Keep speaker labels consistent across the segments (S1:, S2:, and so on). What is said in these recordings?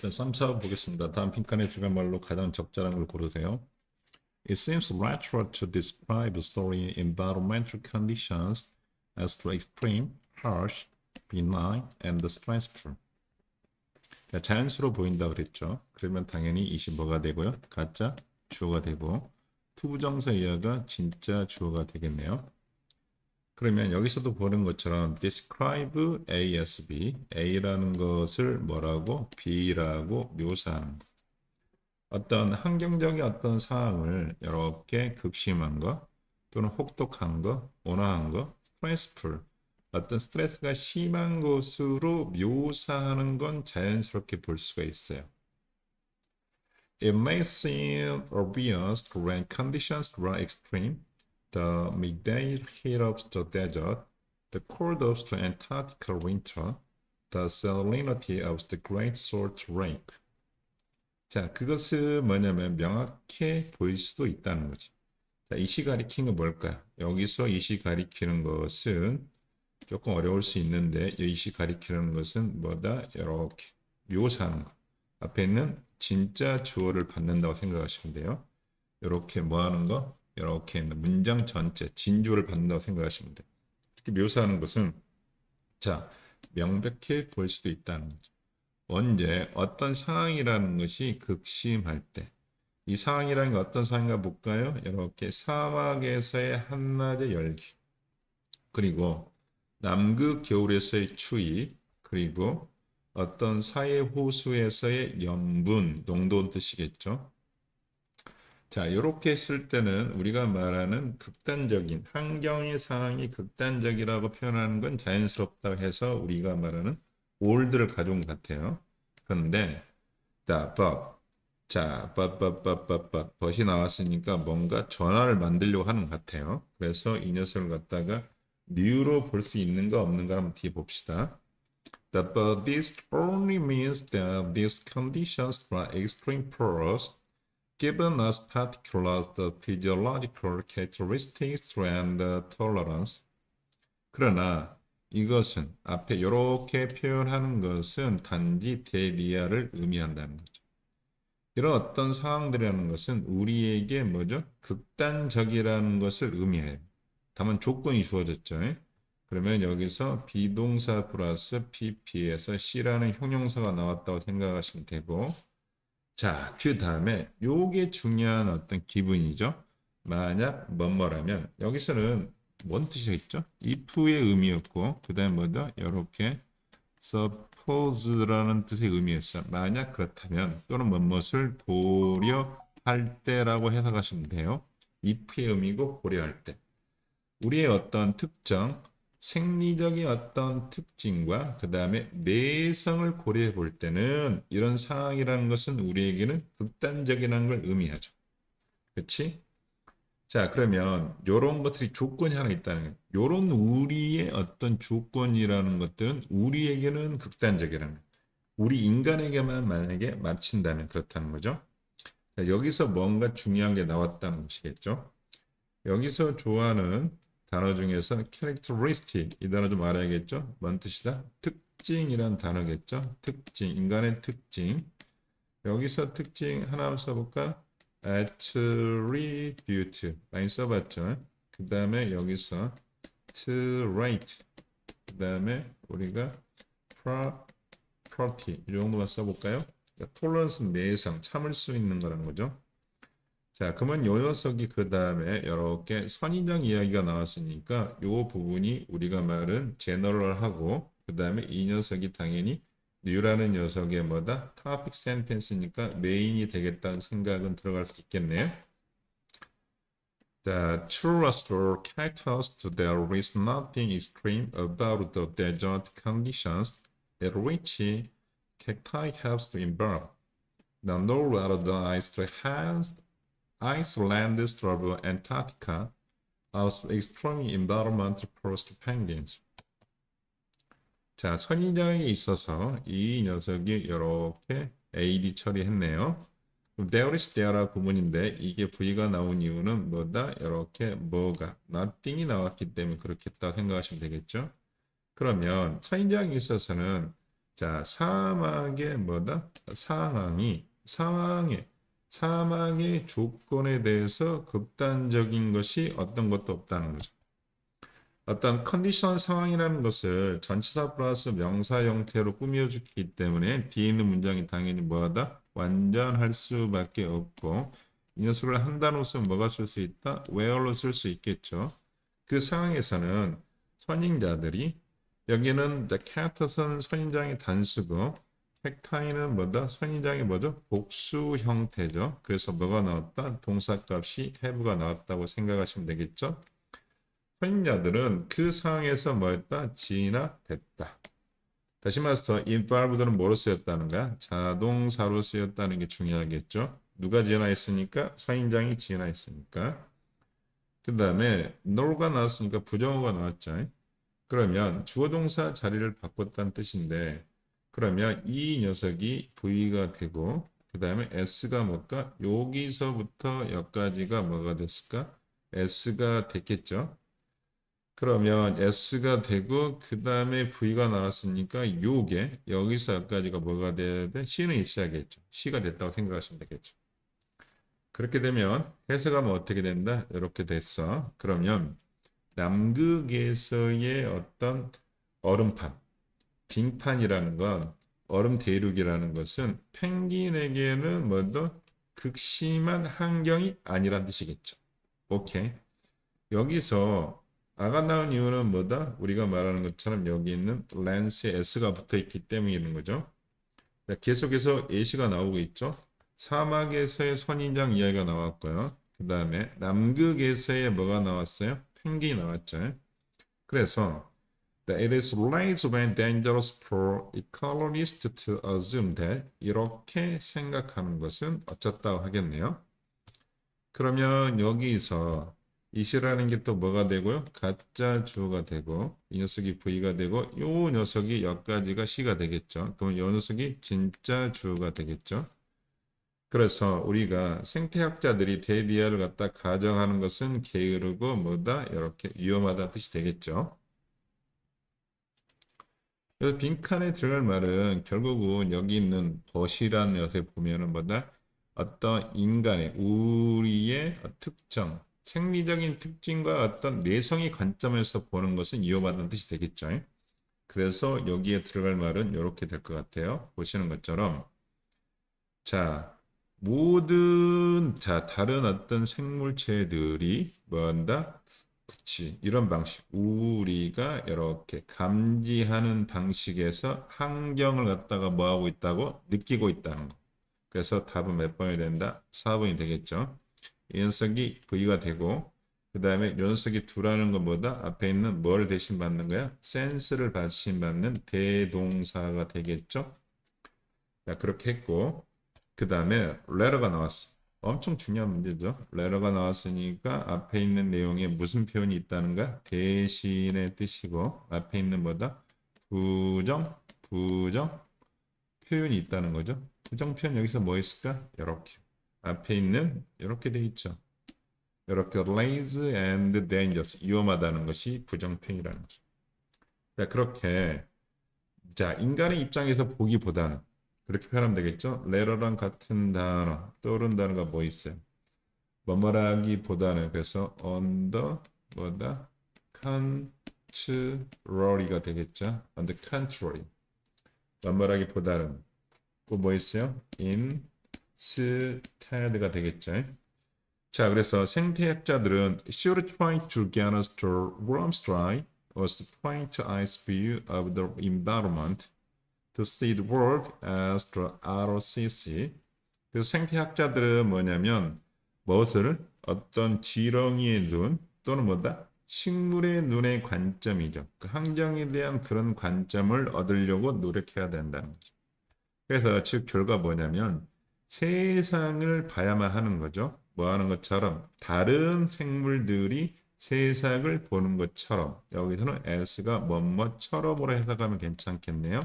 S1: 자, 3, 4 보겠습니다. 다음 빈칸의 주관말로 가장 적절한 걸 고르세요. It seems natural to describe story environmental conditions as extreme, harsh, benign, and stressful. 자, 자연스러워 보인다 그랬죠. 그러면 당연히 이시 뭐가 되고요? 가짜 주어가 되고 투부정사 이하가 진짜 주어가 되겠네요. 그러면 여기서도 보는 것처럼 describe A as B, A라는 것을 뭐라고? B라고 묘사하는 것. 어떤 환경적인 어떤 상황을 이렇게 극심한 거 또는 혹독한 거, 온화한 거, stressful 어떤 스트레스가 심한 것으로 묘사하는 건 자연스럽게 볼 수가 있어요. It may seem obvious when conditions are extreme, the midday heat of the desert, the cold of the Antarctic winter, the salinity of the Great Salt Lake. 자, 그것은 뭐냐면 명확해 보일 수도 있다는 거지. 자, 이시 가리키는 건 뭘까요? 여기서 이시 가리키는 것은 조금 어려울 수 있는데 이시 가리키는 것은 뭐다? 이렇게 묘사하는 거. 앞에 있는 진짜 주어를 받는다고 생각하시면 돼요. 이렇게 뭐 하는 거? 이렇게 있는 문장 전체 진주를 받는다고 생각하시면 돼요. 이렇게 묘사하는 것은 자, 명백해 보일 수도 있다는 거죠. 언제 어떤 상황이라는 것이 극심할 때 이 상황이라는 게 어떤 상황인가 볼까요? 이렇게 사막에서의 한낮의 열기 그리고 남극 겨울에서의 추위 그리고 어떤 사해 호수에서의 염분 농도 뜻이겠죠. 자, 이렇게 했을 때는 우리가 말하는 극단적인 환경의 상황이 극단적이라고 표현하는 건 자연스럽다고 해서 우리가 말하는 올드를 가져온 것 같아요. 그런데 but이 나왔으니까 뭔가 전화를 만들려고 하는 것 같아요. 그래서 이 녀석을 갖다가 new로 볼 수 있는가 없는가 한번 뒤에 봅시다. But this only means that these conditions are extreme for us, given us particular the physiological characteristics and tolerance. 그러나 이것은 앞에 이렇게 표현하는 것은 단지 대리아를 의미한다는 거죠. 이런 어떤 상황들이라는 것은 우리에게 뭐죠? 극단적이라는 것을 의미해요. 다만 조건이 주어졌죠. 그러면 여기서 비동사 플러스 PP에서 C라는 형용사가 나왔다고 생각하시면 되고 자, 그 다음에 요게 중요한 어떤 기분이죠. 만약 뭐뭐라면 여기서는 뭔 뜻이겠죠? if의 의미였고 그 다음에 뭐다? 이렇게 suppose라는 뜻의 의미였어. 만약 그렇다면 또는 무엇을 고려할 때라고 해석하시면 돼요. if의 의미고 고려할 때. 우리의 어떤 특정 생리적인 어떤 특징과 그 다음에 내성을 고려해 볼 때는 이런 상황이라는 것은 우리에게는 극단적이라는 걸 의미하죠. 그렇지? 자, 그러면 이런 것들이 조건이 하나 있다는 거예요. 이런 우리의 어떤 조건이라는 것들은 우리에게는 극단적이라는 거예요. 우리 인간에게만 만약에 맞춘다면 그렇다는 거죠. 자, 여기서 뭔가 중요한 게 나왔다는 것이겠죠. 여기서 좋아하는 단어 중에서 characteristic 이 단어 좀 알아야겠죠. 뭔 뜻이다? 특징이란 단어겠죠. 특징, 인간의 특징. 여기서 특징 하나 써볼까? attribute 많이 써봤죠. 그 다음에 여기서 trait 그 다음에 우리가 property 이 정도만 써볼까요? tolerance 내성 참을 수 있는 거라는 거죠. 자, 그러면 요 녀석이 그 다음에 이렇게 선인장 이야기가 나왔으니까 요 부분이 우리가 말은 제너럴하고 그 다음에 이 녀석이 당연히 뉴라는 녀석의 뭐다? topic sentence니까 메인이 되겠다는 생각은 들어갈 수 있겠네요. The truest or characters there is nothing extreme about the desert conditions at which cacti have to embark. The nor are the Iceland, Australia, Antarctica are extreme environment for penguins. 자, 선인장에 있어서 이 녀석이 이렇게 AD 처리했네요. There is there라 구문인데 이게 V가 나온 이유는 뭐다? 이렇게 뭐가 nothing이 나왔기 때문에 그렇겠다 생각하시면 되겠죠. 그러면 선인장에 있어서는 자, 사막의 뭐다? 사망의 조건에 대해서 극단적인 것이 어떤 것도 없다는 거죠. 어떤 컨디션 상황이라는 것을 전치사 플러스 명사 형태로 꾸며주기 때문에 뒤에 있는 문장이 당연히 뭐하다? 완전할 수밖에 없고 이 녀석을 한 단어로 쓰면 뭐가 쓸 수 있다? where로 쓸 수 있겠죠. 그 상황에서는 선임자들이 여기는 the cat은 선임장의 단수고 팩타이는 뭐다? 선임장의 뭐죠? 복수 형태죠. 그래서 뭐가 나왔다? 동사값이 have가 나왔다고 생각하시면 되겠죠. 선임자들은 그 상황에서 뭐였다? 진화됐다. 다시 말해서 involved는 뭐로 쓰였다는 거야? 자동사로 쓰였다는 게 중요하겠죠. 누가 진화했으니까? 선임장이 진화했으니까. 그 다음에 nol가 나왔으니까 부정어가 나왔죠. 그러면 주어동사 자리를 바꿨다는 뜻인데 그러면 이 녀석이 V가 되고 그 다음에 S가 뭘까? 여기서부터 여기까지가 뭐가 됐을까? S가 됐겠죠. 그러면 S가 되고 그 다음에 V가 나왔으니까 요게 여기서 여기까지가 뭐가 돼야 돼? C는 있어야겠죠. C가 됐다고 생각하시면 되겠죠. 그렇게 되면 해석하면 어떻게 된다? 이렇게 됐어. 그러면 남극에서의 어떤 얼음판, 빙판이라는 건 얼음 대륙이라는 것은 펭귄에게는 뭐더 극심한 환경이 아니란 뜻이겠죠. 오케이. 여기서 아가 나온 이유는 뭐다? 우리가 말하는 것처럼 여기 있는 렌스에 S가 붙어 있기 때문인 거죠. 계속해서 예시가 나오고 있죠. 사막에서의 선인장 이야기가 나왔고요. 그 다음에 남극에서의 뭐가 나왔어요? 펭귄이 나왔죠. 그래서 it is less than dangerous for ecologists to assume that 이렇게 생각하는 것은 어쩌다고 하겠네요. 그러면 여기서 이시라는 게 또 뭐가 되고요? 가짜 주어가 되고 이 녀석이 V가 되고 이 녀석이 여기까지가 C가 되겠죠. 그럼 이 녀석이 진짜 주어가 되겠죠. 그래서 우리가 생태학자들이 대디아를 갖다 가정하는 것은 게으르고 뭐다? 이렇게 위험하다는 뜻이 되겠죠. 그래서 빈칸에 들어갈 말은 결국은 여기 있는 벗이라는 녀석에 보면은 뭐다? 어떤 인간의 우리의 특정, 생리적인 특징과 어떤 내성의 관점에서 보는 것은 위험하다는 뜻이 되겠죠. 그래서 여기에 들어갈 말은 이렇게 될 것 같아요. 보시는 것처럼 자, 다른 어떤 생물체들이 뭐한다? 그치, 이런 방식. 우리가 이렇게 감지하는 방식에서 환경을 갖다가 뭐하고 있다고? 느끼고 있다는 거. 그래서 답은 몇 번이 된다? 4번이 되겠죠. 이 녀석이 V가 되고, 그 다음에 이 녀석이 두라는 건 뭐다? 앞에 있는 뭘 대신 받는 거야? 센스를 대신 받는 대동사가 되겠죠. 자, 그렇게 했고, 그 다음에 letter가 나왔어. 엄청 중요한 문제죠. letter가 나왔으니까 앞에 있는 내용에 무슨 표현이 있다는가? 대신의 뜻이고 앞에 있는 뭐다? 부정 표현이 있다는 거죠. 부정 표현 여기서 뭐 있을까? 이렇게 앞에 있는 이렇게 돼 있죠. 이렇게 lazy and dangerous 위험하다는 것이 부정 표현이라는 거죠. 자, 그렇게 자, 인간의 입장에서 보기보다는 그렇게 표현하면 되겠죠? letter랑 같은 단어 떠오른 단어가 뭐 있어요? 뭐뭐라기보다는 그래서 on the 뭐다? contrary가 되겠죠? on the contrary 뭐뭐라기보다는 또 뭐 있어요? instead가 되겠죠? 자, 그래서 생태학자들은 she was trying to get us to Wormstride was trying to ice view of the environment to see the world as the ROCC. 그 생태학자들은 뭐냐면 무엇을 어떤 지렁이의 눈 또는 뭐다? 식물의 눈의 관점이죠. 그 환경에 대한 그런 관점을 얻으려고 노력해야 된다는 거죠. 그래서 즉 결과 뭐냐면 세상을 봐야만 하는 거죠. 뭐 하는 것처럼 다른 생물들이 세상을 보는 것처럼 여기서는 S가 뭐뭐처럼으로 해석하면 괜찮겠네요.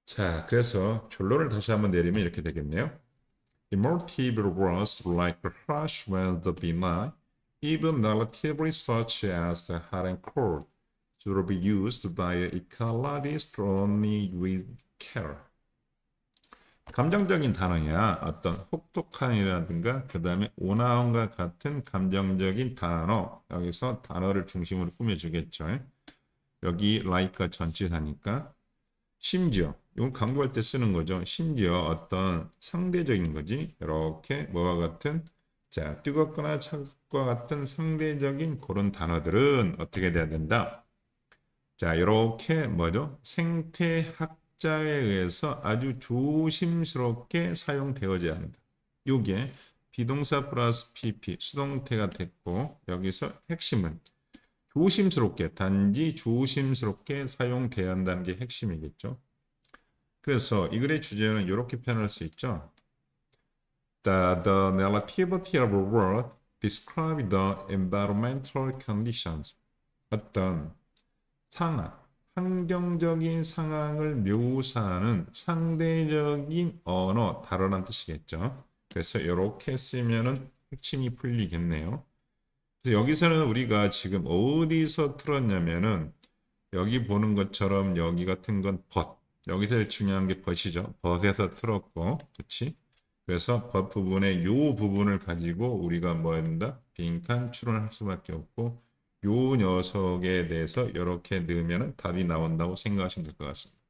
S1: 자, 그래서 결론을 다시 한번 내리면 이렇게 되겠네요. Emotive words like harsh when the benign, even relatively such as the hot and cold, to be used by ecologists only with care. 감정적인 단어야. 어떤 혹독한이라든가 그 다음에 오나온과 같은 감정적인 단어. 여기서 단어를 중심으로 꾸며주겠죠. 여기 like가 전치사니까 심지어 이건 강조할 때 쓰는 거죠. 심지어 어떤 상대적인 거지. 이렇게 뭐와 같은 자 뜨겁거나 차갑과 같은 상대적인 그런 단어들은 어떻게 돼야 된다. 자 이렇게 뭐죠? 생태학자에 의해서 아주 조심스럽게 사용되어져야 한다. 요게 비동사 플러스 PP 수동태가 됐고 여기서 핵심은 조심스럽게 단지 조심스럽게 사용돼야 한다는 게 핵심이겠죠. 그래서 이 글의 주제는 이렇게 표현할 수 있죠. The relativity of a word describe the environmental conditions. 어떤 상황, 환경적인 상황을 묘사하는 상대적인 언어, 단어란 뜻이겠죠. 그래서 이렇게 쓰면은 핵심이 풀리겠네요. 그래서 여기서는 우리가 지금 어디서 틀었냐면은 여기 보는 것처럼 여기 같은 건 but. 여기서 제일 중요한 게 but이죠. but에서 틀었고, 그렇지? 그래서 but 부분의 요 부분을 가지고 우리가 뭐 한다? 빈칸 추론할 수밖에 없고 요 녀석에 대해서 이렇게 넣으면 답이 나온다고 생각하시면 될 것 같습니다.